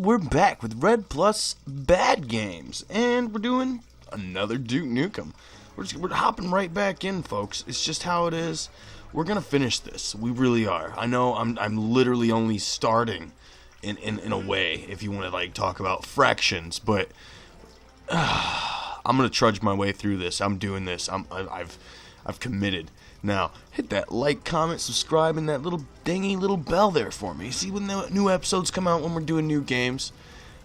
we're back with Red Plus Bad Games, and we're doing another Duke Nukem. We're hopping right back in, folks. It's just how it is. We're gonna finish this. We really are. I know I'm literally only starting in a way, if you want to like talk about fractions, but I'm gonna trudge my way through this. I'm doing this. I've committed. Now, hit that like, comment, subscribe, and that little dingy little bell there for me. See when the new episodes come out when we're doing new games?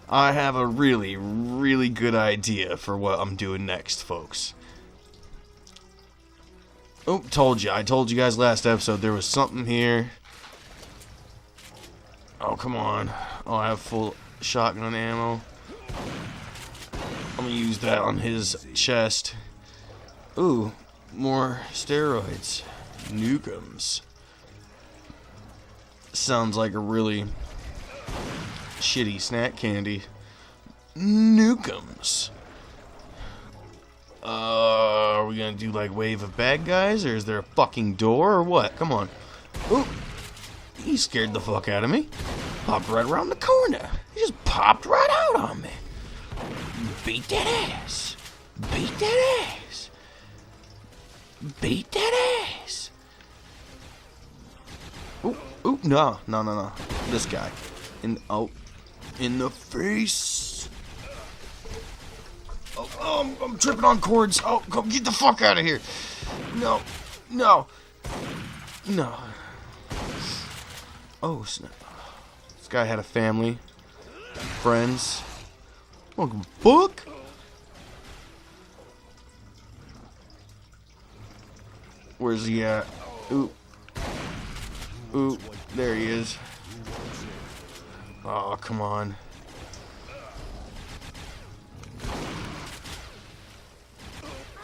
I have a really, really good idea for what I'm doing next, folks. Oh, told you. I told you guys last episode there was something here. Oh, come on. Oh, I have full shotgun ammo. I'm gonna use that on his chest. Ooh. More steroids. Nukems. Sounds like a really shitty snack candy. Nukems. Are we gonna do like wave of bad guys, or is there a fucking door, or what? Come on. Ooh. He scared the fuck out of me. Popped right around the corner. He just popped right out on me. Beat that ass. Beat that ass. Beat that ass. Ooh, no. This guy. In the face. Oh, I'm tripping on cords. Oh, come get the fuck out of here. No. Oh, snap. This guy had a family. Friends. Welcome, fuck. Where's he at? Ooh, there he is. Oh, come on.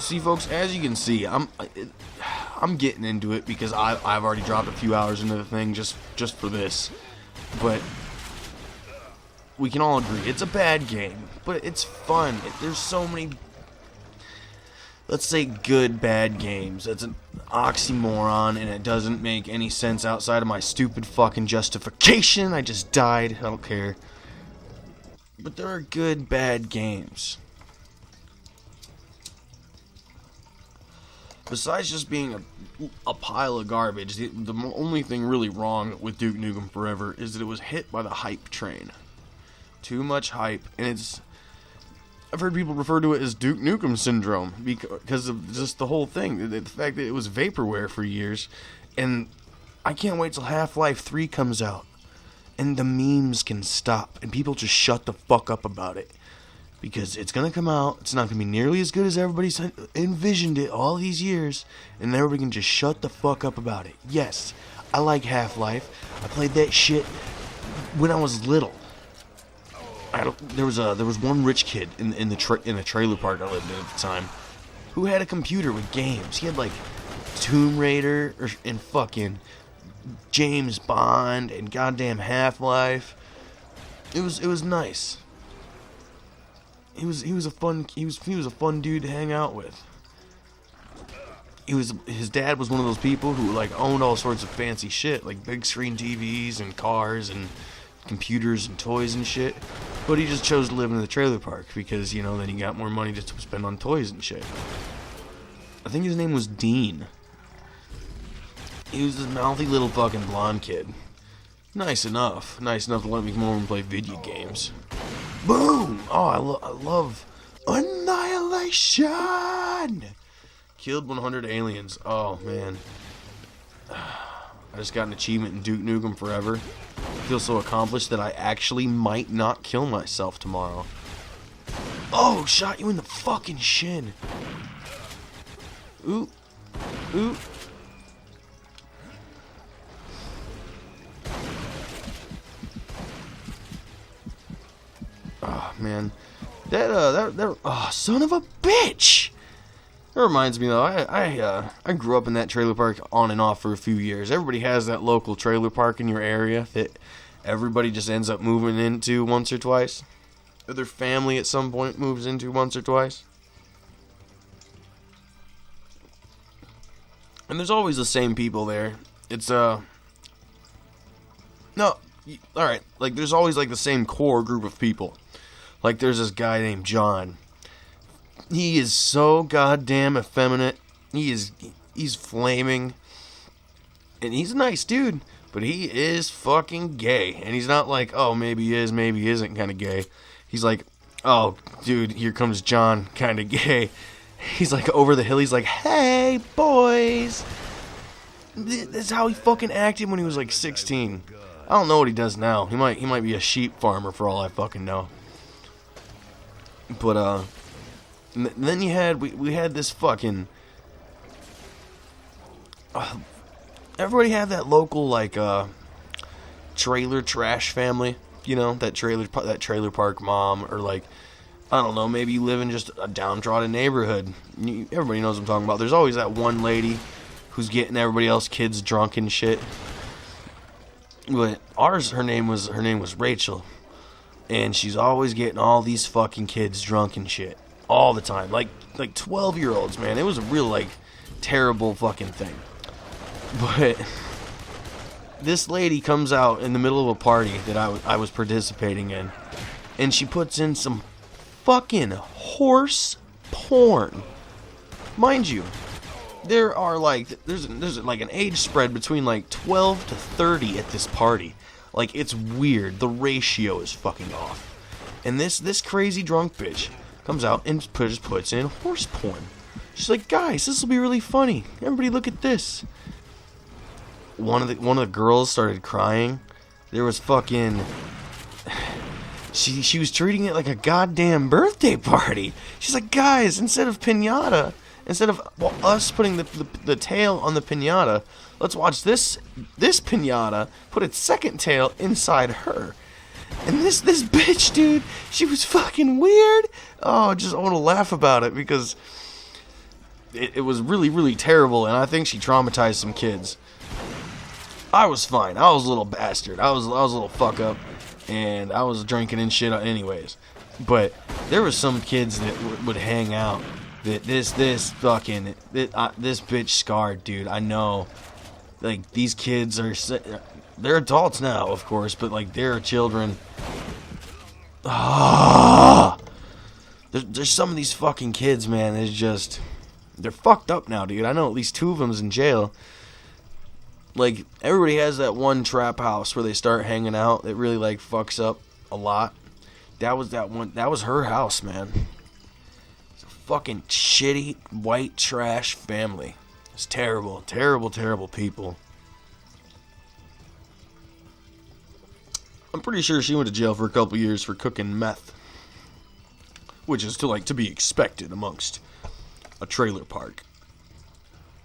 See, folks, as you can see, I'm getting into it because I've already dropped a few hours into the thing just for this. But we can all agree it's a bad game, but it's fun. There's so many, let's say, good bad games. It's an oxymoron, and it doesn't make any sense outside of my stupid fucking justification. I just died. I don't care. But there are good bad games. Besides just being a pile of garbage, the only thing really wrong with Duke Nukem Forever is that it was hit by the hype train. Too much hype, and I've heard people refer to it as Duke Nukem syndrome because of just the whole thing, the fact that it was vaporware for years, and I can't wait till Half-Life 3 comes out, and the memes can stop, and people just shut the fuck up about it, because it's gonna come out, it's not gonna be nearly as good as everybody's envisioned it all these years, and everybody can just shut the fuck up about it. Yes, I like Half-Life. I played that shit when I was little. There was one rich kid in a trailer park I lived in at the time who had a computer with games. He had like Tomb Raider and fucking James Bond and goddamn Half-Life. It was nice. He was a fun dude to hang out with. His dad was one of those people who like owned all sorts of fancy shit, like big screen TVs and cars and computers and toys and shit, but he just chose to live in the trailer park because, you know, then he got more money to spend on toys and shit. I think his name was Dean. He was this mouthy little fucking blonde kid. Nice enough to let me come over and play video games. Boom! Oh, I love Annihilation! Killed 100 aliens. Oh, man. I just got an achievement in Duke Nukem Forever. I feel so accomplished that I actually might not kill myself tomorrow. Oh, shot you in the fucking shin. Ooh. Oh, man. Oh, son of a bitch! That reminds me, though, I grew up in that trailer park on and off for a few years. Everybody has that local trailer park in your area that everybody just ends up moving into once or twice. Or their family at some point moves into once or twice. And there's always the same people there. It's, no, alright, like, there's always, like, the same core group of people. Like, there's this guy named John. He is so goddamn effeminate. He's flaming. And he's a nice dude, but he is fucking gay. And he's not like, oh, maybe he is, maybe he isn't kind of gay. He's like, oh, dude, here comes John, kind of gay. He's like over the hill, he's like, hey, boys. That's how he fucking acted when he was like 16. I don't know what he does now. He might be a sheep farmer for all I fucking know. But then we had this fucking everybody had that local like trailer trash family, you know, that trailer park mom, or like, I don't know, maybe you live in just a downtrodden neighborhood. Everybody knows what I'm talking about. There's always that one lady who's getting everybody else kids drunk and shit. But her name was Rachel, and she's always getting all these fucking kids drunk and shit all the time, like 12-year-olds, man. It was a real like terrible fucking thing. But this lady comes out in the middle of a party that I was participating in, and she puts in some fucking horse porn. Mind you, there's like an age spread between like 12 to 30 at this party. Like, it's weird. The ratio is fucking off. And this crazy drunk bitch comes out and just puts in horse porn. She's like, guys, this will be really funny. Everybody look at this. One of the girls started crying. There was fucking... She was treating it like a goddamn birthday party. She's like, guys, instead of us putting the tail on the piñata, let's watch this piñata put its second tail inside her. And this bitch, dude, she was fucking weird. Oh, I want to laugh about it because it was really, really terrible, and I think she traumatized some kids. I was fine. I was a little bastard. I was a little fuck up, and I was drinking and shit anyways. But there was some kids that would hang out. This bitch scarred, dude. I know. Like, these kids they're adults now, of course, but like, they're children. There's some of these fucking kids, man. They're fucked up now, dude. I know at least 2 of them's in jail. Like, everybody has that one trap house where they start hanging out that really like fucks up a lot. That was her house, man. Fucking shitty white trash family. It's terrible, terrible, terrible people. I'm pretty sure she went to jail for a couple years for cooking meth, which is to be expected amongst a trailer park.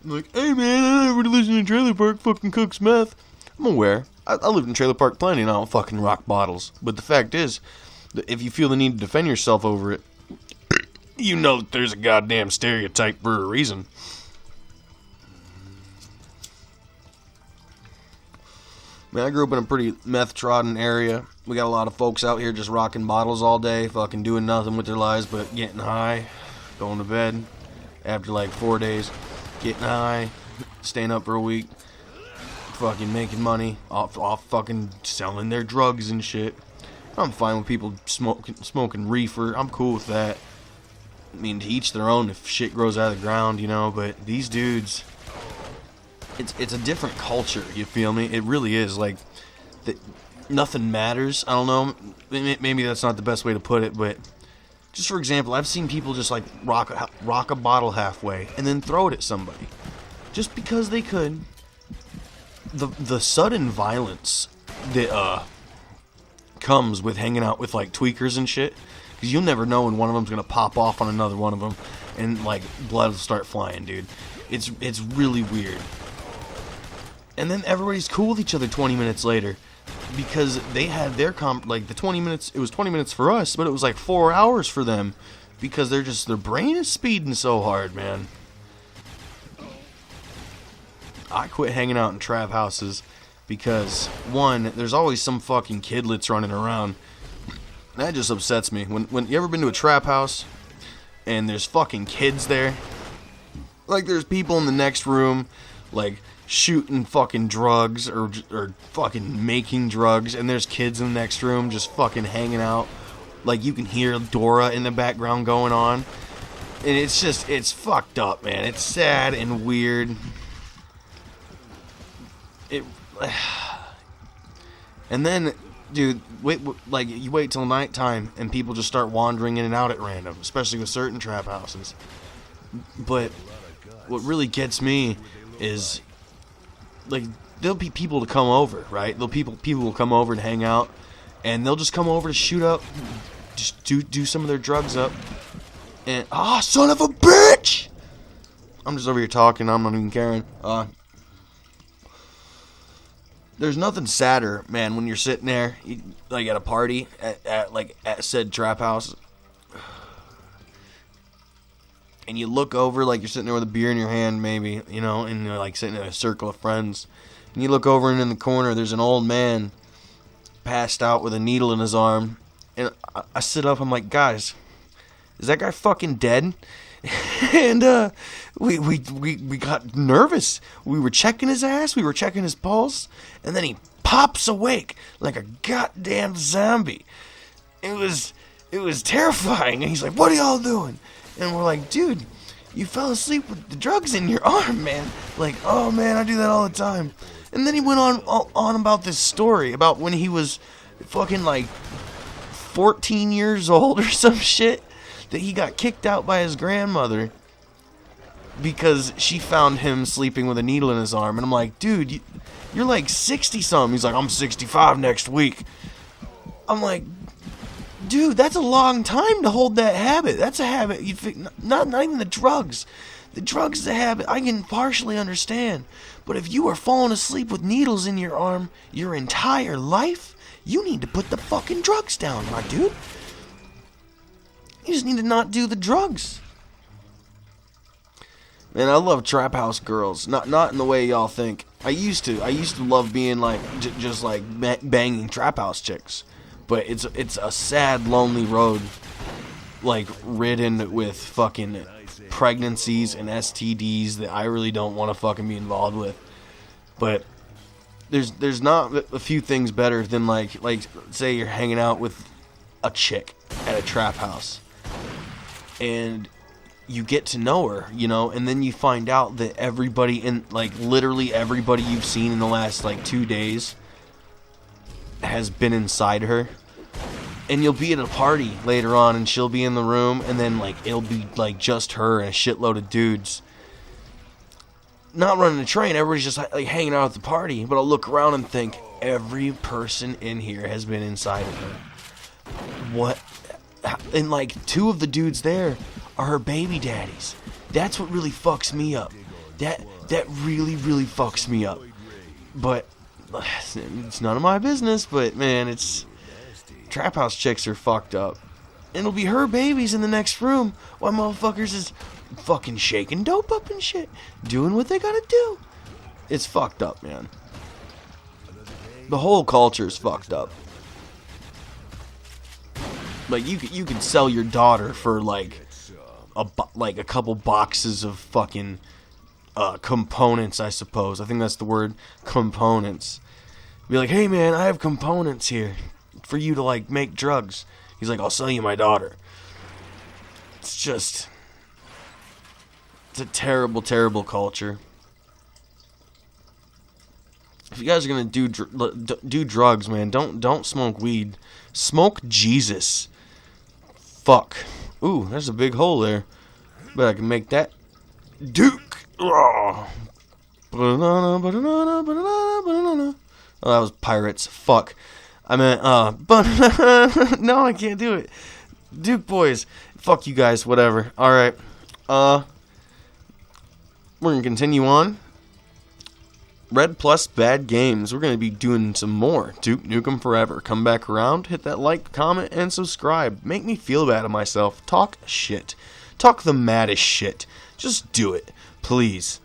I'm like, hey man, I never listened to a trailer park fucking cooks meth. I'm aware. I lived in trailer park plenty and I don't fucking rock bottles. But the fact is, that if you feel the need to defend yourself over it, you know that there's a goddamn stereotype for a reason. Man, I grew up in a pretty meth-trodden area. We got a lot of folks out here just rocking bottles all day, fucking doing nothing with their lives but getting high, going to bed after like 4 days, getting high, staying up for a week, fucking making money off fucking selling their drugs and shit. I'm fine with people smoking reefer. I'm cool with that. I mean, to each their own if shit grows out of the ground, you know, but these dudes, it's a different culture, you feel me? It really is, like, nothing matters. I don't know, maybe that's not the best way to put it, but just for example, I've seen people just, like, rock a bottle halfway and then throw it at somebody. Just because they could. The sudden violence that, comes with hanging out with, like, tweakers and shit. Because you'll never know when one of them's going to pop off on another one of them and, like, blood will start flying, dude. It's really weird. And then everybody's cool with each other 20 minutes later. Because they had their the 20 minutes, it was 20 minutes for us, but it was like 4 hours for them. Because their brain is speeding so hard, man. I quit hanging out in trap houses because, one, there's always some fucking kidlets running around. That just upsets me. When you ever been to a trap house and there's fucking kids there? Like, there's people in the next room, like, shooting fucking drugs or fucking making drugs, and there's kids in the next room just fucking hanging out. Like, you can hear Dora in the background going on. And it's fucked up, man. It's sad and weird. And then, dude, you wait till nighttime and people just start wandering in and out at random, especially with certain trap houses. But what really gets me is, like, there'll be people to come over, right? People will come over and hang out, and they'll just come over to shoot up, just do some of their drugs up, and son of a bitch! I'm just over here talking. I'm not even caring. There's nothing sadder, man, when you're sitting there, like at a party at said trap house, and you look over, like you're sitting there with a beer in your hand, maybe, you know, and you're like sitting in a circle of friends, and you look over and in the corner there's an old man passed out with a needle in his arm, and I sit up, I'm like, guys, is that guy fucking dead? And we got nervous. We were checking his ass, we were checking his pulse, and then he pops awake like a goddamn zombie. It was terrifying. And he's like, "What are y'all doing?" And we're like, "Dude, you fell asleep with the drugs in your arm, man." Like, "Oh man, I do that all the time." And then he went on about this story about when he was fucking like 14 years old or some shit, that he got kicked out by his grandmother because she found him sleeping with a needle in his arm. And I'm like, "Dude, you're like 60-something. He's like, "I'm 65 next week." I'm like, "Dude, that's a long time to hold that habit. That's a habit. Not even the drugs. The drugs is a habit I can partially understand. But if you are falling asleep with needles in your arm your entire life, you need to put the fucking drugs down, my dude. You just need to not do the drugs." Man, I love trap house girls. Not in the way y'all think. I used to love being like just like banging trap house chicks, but it's a sad, lonely road, like ridden with fucking pregnancies and STDs that I really don't want to fucking be involved with. But there's not a few things better than like say you're hanging out with a chick at a trap house, and you get to know her, you know, and then you find out that everybody in, like, literally everybody you've seen in the last, like, 2 days has been inside her. And you'll be at a party later on, and she'll be in the room, and then, like, it'll be, like, just her and a shitload of dudes. Not running a train, everybody's just, like, hanging out at the party, but I'll look around and think, every person in here has been inside of her. What? And, like, 2 of the dudes there are her baby daddies. That's what really fucks me up. That really, really fucks me up. But it's none of my business. But man, it's trap house chicks are fucked up. And it'll be her babies in the next room while motherfuckers is fucking shaking dope up and shit, doing what they gotta do. It's fucked up, man. The whole culture is fucked up. Like you could sell your daughter for like a couple boxes of fucking components, I suppose. I think that's the word, components. Be like, "Hey man, I have components here for you to like make drugs." He's like, "I'll sell you my daughter." It's a terrible, terrible culture. If you guys are gonna do drugs, man, don't smoke weed. Smoke Jesus. Fuck. Ooh, there's a big hole there. But I can make that. Duke! Oh, that was Pirates. Fuck. I meant, no, I can't do it. Duke boys. Fuck you guys, whatever. Alright. We're gonna continue on. Red plus bad games. We're going to be doing some more Duke Nukem Forever. Come back around, hit that like, comment, and subscribe. Make me feel bad of myself. Talk shit. Talk the maddest shit. Just do it. Please.